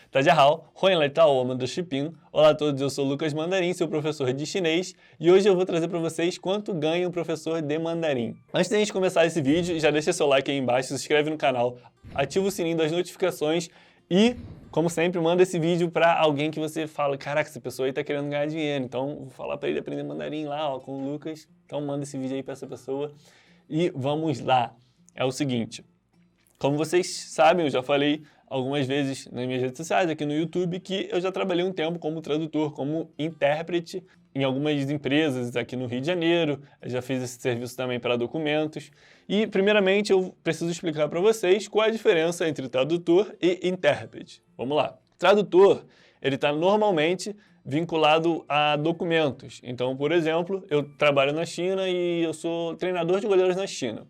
大家好，欢迎来到我们的视频。Olá a todos, eu sou o Lucas Mandarim, seu professor de chinês, e hoje eu vou trazer para vocês quanto ganha um professor de mandarim. Antes da gente começar esse vídeo, já deixa seu like aí embaixo, se inscreve no canal, ativa o sininho das notificações e, como sempre, manda esse vídeo para alguém que você fala, caraca, essa pessoa aí tá querendo ganhar dinheiro, então vou falar para ele aprender mandarim lá, ó, com o Lucas. Então manda esse vídeo aí para essa pessoa e vamos lá. É o seguinte, como vocês sabem, eu já falei algumas vezes nas minhas redes sociais, aqui no YouTube, que eu já trabalhei um tempo como tradutor, como intérprete em algumas empresas aqui no Rio de Janeiro. Eu já fiz esse serviço também para documentos. E, primeiramente, eu preciso explicar para vocês qual é a diferença entre tradutor e intérprete. Vamos lá. Tradutor, ele está normalmente vinculado a documentos. Então, por exemplo, eu trabalho na China e eu sou treinador de goleiros na China.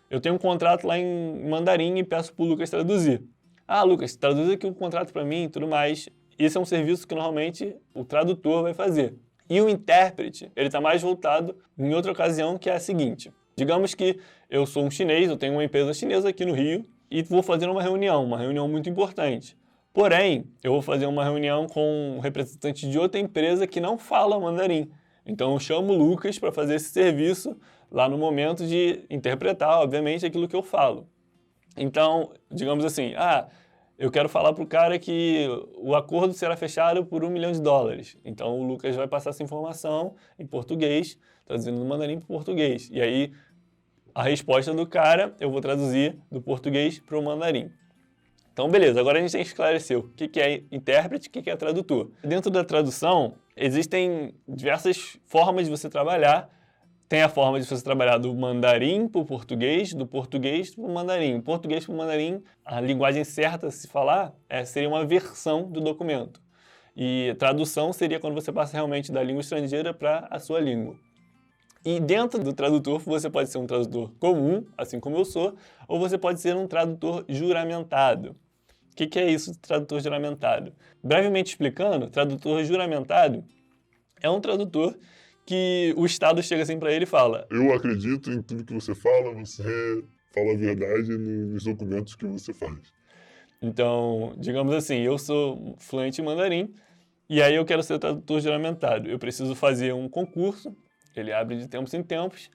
Eu tenho um contrato lá em mandarim e peço para o Lucas traduzir. Ah, Lucas, traduz aqui um contrato para mim e tudo mais. Esse é um serviço que normalmente o tradutor vai fazer. E o intérprete, ele está mais voltado em outra ocasião, que é a seguinte. Digamos que eu sou um chinês, eu tenho uma empresa chinesa aqui no Rio e vou fazer uma reunião muito importante. Porém, eu vou fazer uma reunião com um representante de outra empresa que não fala mandarim. Então eu chamo o Lucas para fazer esse serviço lá no momento de interpretar, obviamente, aquilo que eu falo. Então, digamos assim, eu quero falar para o cara que o acordo será fechado por $1 milhão. Então, o Lucas vai passar essa informação em português, traduzindo do mandarim para o português. E aí, a resposta do cara, eu vou traduzir do português para o mandarim. Então, beleza, agora a gente tem que esclarecer o que é intérprete e o que é tradutor. Dentro da tradução, existem diversas formas de você trabalhar. Tem a forma de você trabalhar do mandarim para o português, do português para o mandarim. Português para o mandarim, a linguagem certa a se falar seria uma versão do documento. E tradução seria quando você passa realmente da língua estrangeira para a sua língua. E dentro do tradutor, você pode ser um tradutor comum, assim como eu sou, ou você pode ser um tradutor juramentado. O que é isso de tradutor juramentado? Brevemente explicando, tradutor juramentado é um tradutor que o Estado chega assim para ele e fala: Eu acredito em tudo que você fala a verdade nos documentos que você faz. Então, digamos assim, eu sou fluente em mandarim e aí eu quero ser tradutor juramentado. Eu preciso fazer um concurso, ele abre de tempos em tempos,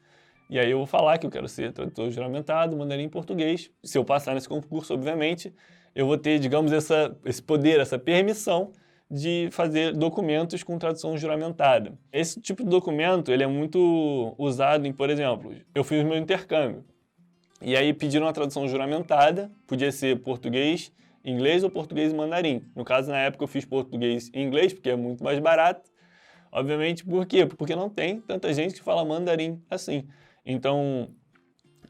e aí eu vou falar que eu quero ser tradutor juramentado, mandarim e português. Se eu passar nesse concurso, obviamente, eu vou ter, digamos, esse poder, essa permissão de fazer documentos com tradução juramentada. Esse tipo de documento ele é muito usado em, por exemplo, eu fiz meu intercâmbio e aí pediram uma tradução juramentada, podia ser português, inglês ou português e mandarim. No caso, na época eu fiz português e inglês, porque é muito mais barato. Obviamente, por quê? Porque não tem tanta gente que fala mandarim assim. Então,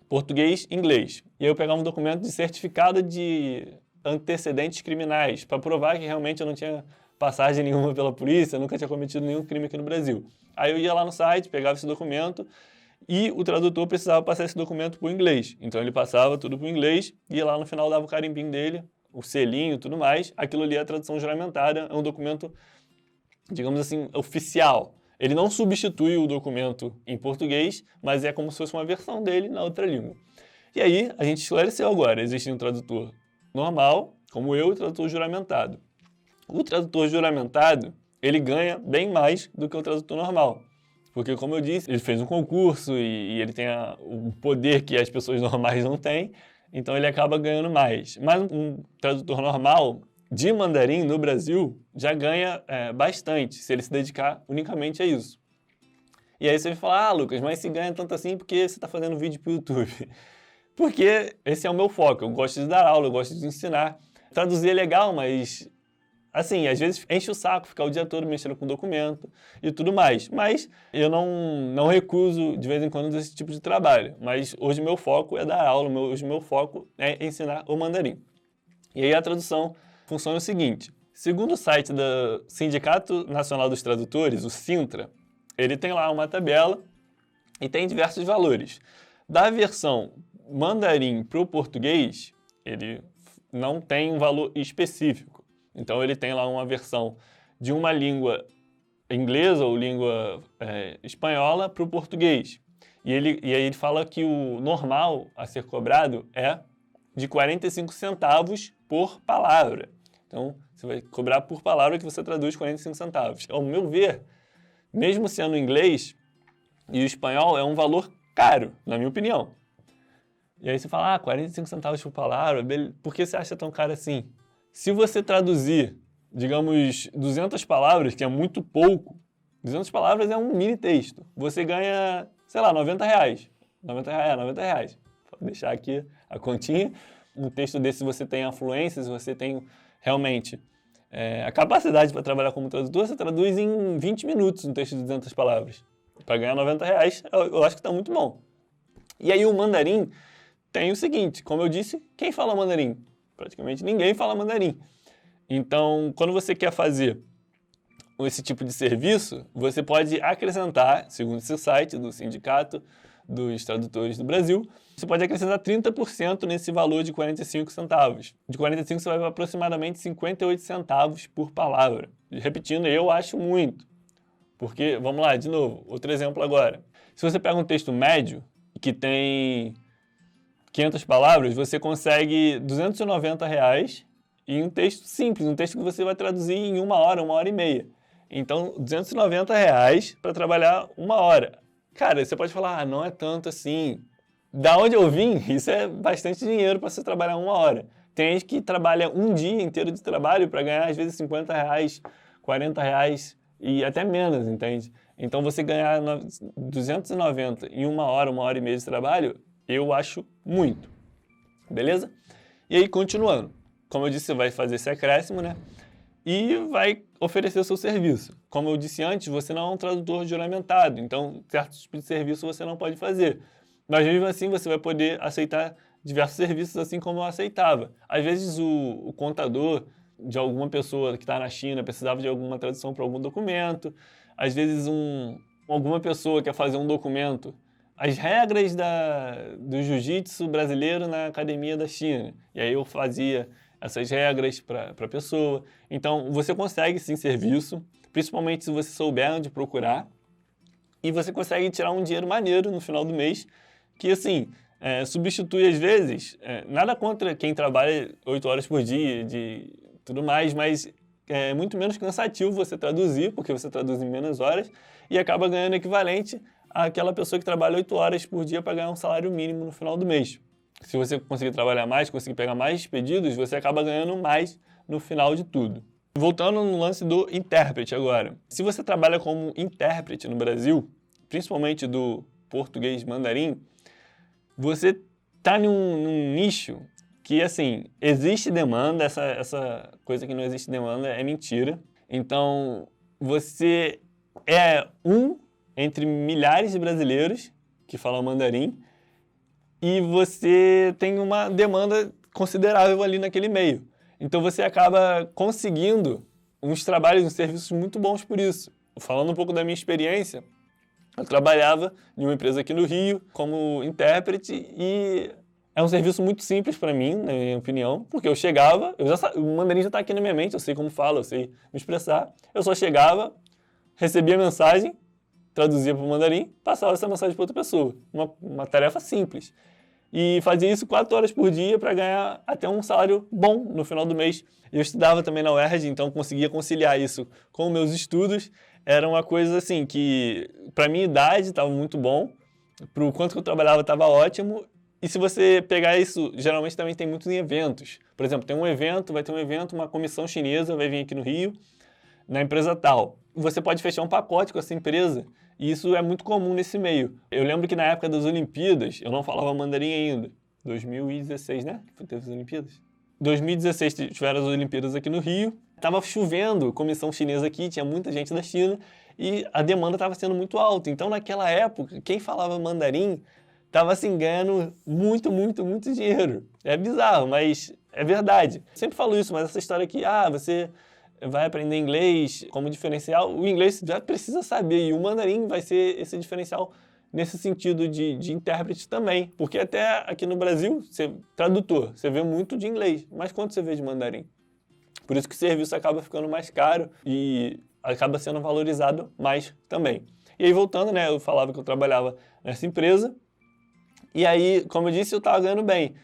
português, inglês. E aí eu pegava um documento de certificado de antecedentes criminais, para provar que realmente eu não tinha passagem nenhuma pela polícia, nunca tinha cometido nenhum crime aqui no Brasil. Aí eu ia lá no site, pegava esse documento e o tradutor precisava passar esse documento para o inglês. Então ele passava tudo para o inglês e lá no final dava o carimbinho dele, o selinho e tudo mais. Aquilo ali é a tradução juramentada, é um documento, digamos assim, oficial. Ele não substitui o documento em português, mas é como se fosse uma versão dele na outra língua. E aí a gente esclareceu agora, existe um tradutor normal, como eu, e tradutor juramentado. O tradutor juramentado, ele ganha bem mais do que o tradutor normal. Porque, como eu disse, ele fez um concurso e ele tem o poder que as pessoas normais não têm, então ele acaba ganhando mais. Mas um tradutor normal de mandarim no Brasil já ganha bastante, se ele se dedicar unicamente a isso. E aí você vai falar, Lucas, mas se ganha tanto assim porque você está fazendo vídeo para o YouTube? Porque esse é o meu foco, eu gosto de dar aula, eu gosto de ensinar. Traduzir é legal, mas assim, às vezes enche o saco ficar o dia todo mexendo com documento e tudo mais. Mas eu não recuso de vez em quando esse tipo de trabalho. Mas hoje meu foco é dar aula, hoje meu foco é ensinar o mandarim. E aí a tradução funciona o seguinte. Segundo o site do Sindicato Nacional dos Tradutores, o Sintra, ele tem lá uma tabela e tem diversos valores. Da versão mandarim para o português, ele não tem um valor específico. Então ele tem lá uma versão de uma língua inglesa ou língua espanhola para o português. E aí ele fala que o normal a ser cobrado é de 45 centavos por palavra. Então, você vai cobrar por palavra que você traduz 45 centavos. Ao meu ver, mesmo sendo inglês e o espanhol, é um valor caro, na minha opinião. E aí você fala, 45 centavos por palavra, por que você acha tão caro assim? Se você traduzir, digamos, 200 palavras, que é muito pouco, 200 palavras é um mini texto, você ganha, sei lá, 90 reais. 90 reais. Vou deixar aqui a continha. Um texto desse você tem a fluência, se você tem realmente a capacidade para trabalhar como tradutor, você traduz em 20 minutos um texto de 200 palavras. Para ganhar 90 reais, eu acho que está muito bom. E aí o mandarim tem o seguinte, como eu disse, quem fala mandarim? Praticamente ninguém fala mandarim. Então, quando você quer fazer esse tipo de serviço, você pode acrescentar, segundo esse site do Sindicato dos Tradutores do Brasil, você pode acrescentar 30% nesse valor de 45 centavos. De 45 você vai para aproximadamente 58 centavos por palavra. E repetindo, eu acho muito. Porque, vamos lá, de novo, outro exemplo agora. Se você pega um texto médio, que tem 500 palavras, você consegue 290 reais em um texto simples, um texto que você vai traduzir em 1 hora e meia. Então, 290 reais para trabalhar 1 hora. Cara, você pode falar, não é tanto assim. Da onde eu vim, isso é bastante dinheiro para você trabalhar 1 hora. Tem gente que trabalha um dia inteiro de trabalho para ganhar, às vezes, 50 reais, 40 reais e até menos, entende? Então, você ganhar 290 em 1 hora e meia de trabalho, eu acho muito. Beleza? E aí, continuando. Como eu disse, você vai fazer esse acréscimo, né? E vai oferecer o seu serviço. Como eu disse antes, você não é um tradutor juramentado, então certos tipos de serviço você não pode fazer. Mas mesmo assim você vai poder aceitar diversos serviços assim como eu aceitava. Às vezes o contador de alguma pessoa que está na China precisava de alguma tradução para algum documento. Às vezes alguma pessoa quer fazer um documento. As regras do jiu-jitsu brasileiro na academia da China. E aí eu fazia essas regras para a pessoa. Então, você consegue sim serviço, principalmente se você souber onde procurar, e você consegue tirar um dinheiro maneiro no final do mês, que assim, substitui às vezes, nada contra quem trabalha 8 horas por dia, de tudo mais, mas é muito menos cansativo você traduzir, porque você traduz em menos horas, e acaba ganhando equivalente àquela pessoa que trabalha 8 horas por dia para ganhar um salário mínimo no final do mês. Se você conseguir trabalhar mais, conseguir pegar mais pedidos, você acaba ganhando mais no final de tudo. Voltando no lance do intérprete agora. Se você trabalha como intérprete no Brasil, principalmente do português mandarim, você está num nicho que, assim, existe demanda, essa coisa que não existe demanda é mentira. Então, você é um entre milhares de brasileiros que falam mandarim, e você tem uma demanda considerável ali naquele meio. Então você acaba conseguindo uns trabalhos, uns serviços muito bons por isso. Falando um pouco da minha experiência, eu trabalhava em uma empresa aqui no Rio como intérprete e é um serviço muito simples para mim, na minha opinião, porque eu chegava, o mandarim já está aqui na minha mente, eu sei como fala, eu sei me expressar, eu só chegava, recebia a mensagem, traduzia para o mandarim, passava essa mensagem para outra pessoa. Uma tarefa simples. E fazia isso 4 horas por dia para ganhar até um salário bom no final do mês. Eu estudava também na UERJ, então conseguia conciliar isso com os meus estudos. Era uma coisa assim que, para minha idade, estava muito bom. Para o quanto que eu trabalhava, estava ótimo. E se você pegar isso, geralmente também tem muitos em eventos. Por exemplo, tem um evento, vai ter um evento, uma comissão chinesa vai vir aqui no Rio, na empresa tal. Você pode fechar um pacote com essa empresa. E isso é muito comum nesse meio. Eu lembro que na época das Olimpíadas, eu não falava mandarim ainda. 2016, né? Que teve as Olimpíadas. 2016 tiveram as Olimpíadas aqui no Rio. Estava chovendo, comissão chinesa aqui, tinha muita gente da China. E a demanda estava sendo muito alta. Então, naquela época, quem falava mandarim estava assim, ganhando muito, muito, muito dinheiro. É bizarro, mas é verdade. Sempre falo isso, mas essa história aqui, você vai aprender inglês como diferencial, o inglês já precisa saber, e o mandarim vai ser esse diferencial nesse sentido de intérprete também, porque até aqui no Brasil, tradutor, você vê muito de inglês, mas quanto você vê de mandarim? Por isso que o serviço acaba ficando mais caro e acaba sendo valorizado mais também. E aí voltando, né, eu falava que eu trabalhava nessa empresa, e aí, como eu disse, eu estava ganhando bem,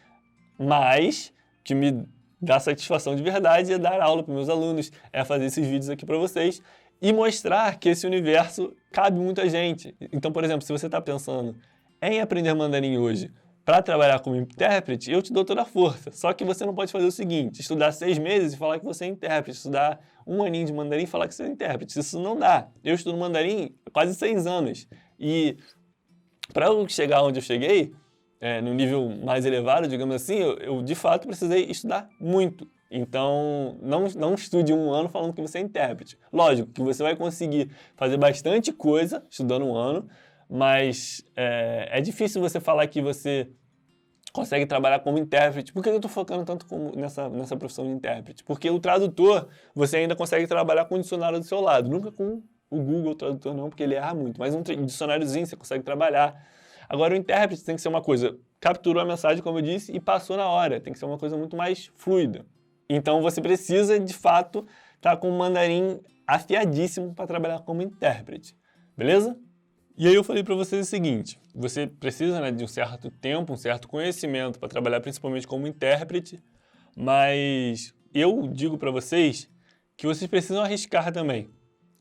mas que me dar satisfação de verdade, é dar aula para meus alunos, é fazer esses vídeos aqui para vocês e mostrar que esse universo cabe muita gente. Então, por exemplo, se você está pensando em aprender mandarim hoje para trabalhar como intérprete, eu te dou toda a força. Só que você não pode fazer o seguinte, estudar 6 meses e falar que você é intérprete, estudar 1 aninho de mandarim e falar que você é intérprete. Isso não dá. Eu estudo mandarim há quase 6 anos. E para eu chegar onde eu cheguei, no nível mais elevado, digamos assim, eu de fato precisei estudar muito. Então, não estude 1 ano falando que você é intérprete. Lógico que você vai conseguir fazer bastante coisa estudando 1 ano, mas é difícil você falar que você consegue trabalhar como intérprete. Por que eu estou focando tanto nessa profissão de intérprete? Porque o tradutor, você ainda consegue trabalhar com o dicionário do seu lado. Nunca com o Google Tradutor não, porque ele erra muito. Mas um dicionáriozinho você consegue trabalhar. Agora, o intérprete tem que ser uma coisa, capturou a mensagem, como eu disse, e passou na hora. Tem que ser uma coisa muito mais fluida. Então, você precisa, de fato, estar com o mandarim afiadíssimo para trabalhar como intérprete. Beleza? E aí eu falei para vocês o seguinte, você precisa, né, de um certo tempo, um certo conhecimento para trabalhar principalmente como intérprete, mas eu digo para vocês que vocês precisam arriscar também.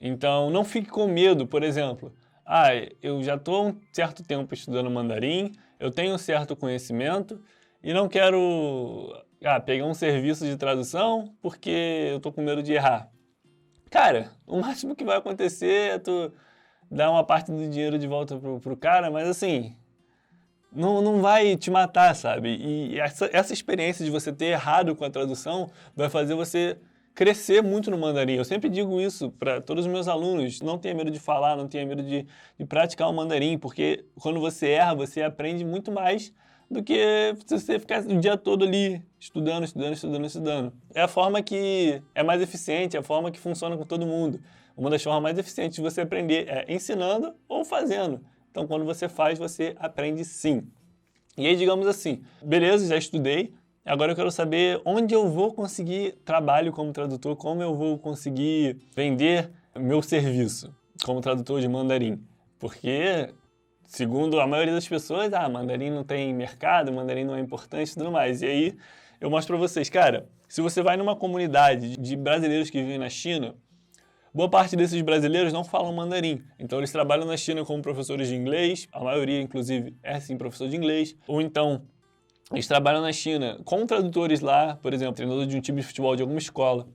Então não fique com medo, por exemplo, eu já estou um certo tempo estudando mandarim, eu tenho um certo conhecimento e não quero pegar um serviço de tradução porque eu estou com medo de errar. Cara, o máximo que vai acontecer é tu dar uma parte do dinheiro de volta pro cara, mas assim, não vai te matar, sabe? E essa experiência de você ter errado com a tradução vai fazer você crescer muito no mandarim. Eu sempre digo isso para todos os meus alunos, não tenha medo de falar, não tenha medo de praticar o mandarim, porque quando você erra, você aprende muito mais do que se você ficar o dia todo ali estudando. É a forma que é mais eficiente, é a forma que funciona com todo mundo. Uma das formas mais eficientes de você aprender é ensinando ou fazendo. Então, quando você faz, você aprende sim. E aí, digamos assim, beleza, já estudei, agora eu quero saber onde eu vou conseguir trabalho como tradutor, como eu vou conseguir vender meu serviço como tradutor de mandarim. Porque, segundo a maioria das pessoas, mandarim não tem mercado, mandarim não é importante e tudo mais. E aí, eu mostro para vocês, cara, se você vai numa comunidade de brasileiros que vivem na China, boa parte desses brasileiros não falam mandarim, então eles trabalham na China como professores de inglês, a maioria, inclusive, é sim professor de inglês, ou então eles trabalham na China com tradutores lá, por exemplo, treinador de um time de futebol de alguma escola,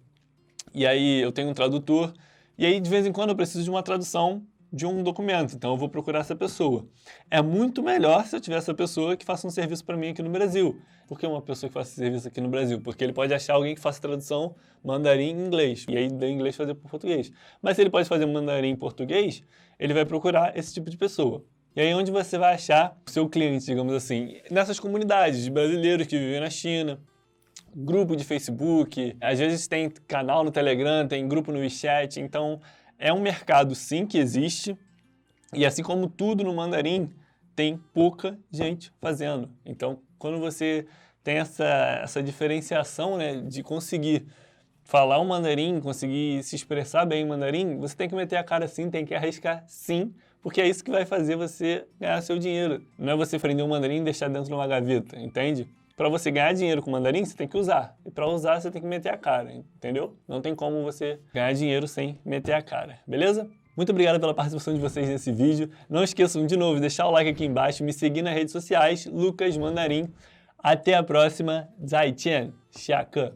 e aí eu tenho um tradutor, e aí de vez em quando eu preciso de uma tradução de um documento, então eu vou procurar essa pessoa. É muito melhor se eu tiver essa pessoa que faça um serviço para mim aqui no Brasil. Por que uma pessoa que faça serviço aqui no Brasil? Porque ele pode achar alguém que faça tradução mandarim em inglês, e aí do inglês fazer para português. Mas se ele pode fazer mandarim em português, ele vai procurar esse tipo de pessoa. E aí onde você vai achar o seu cliente, digamos assim? Nessas comunidades de brasileiros que vivem na China, grupo de Facebook, às vezes tem canal no Telegram, tem grupo no WeChat, então é um mercado sim que existe, e assim como tudo no mandarim, tem pouca gente fazendo. Então, quando você tem essa diferenciação, né, de conseguir falar o mandarim, conseguir se expressar bem em mandarim, você tem que meter a cara sim, tem que arriscar sim, porque é isso que vai fazer você ganhar seu dinheiro. Não é você aprender o mandarim e deixar dentro de uma gaveta, entende? Para você ganhar dinheiro com mandarim, você tem que usar. E para usar, você tem que meter a cara, entendeu? Não tem como você ganhar dinheiro sem meter a cara, beleza? Muito obrigado pela participação de vocês nesse vídeo. Não esqueçam de novo de deixar o like aqui embaixo, me seguir nas redes sociais, Lucas Mandarim. Até a próxima. Zaijian, Xiaque.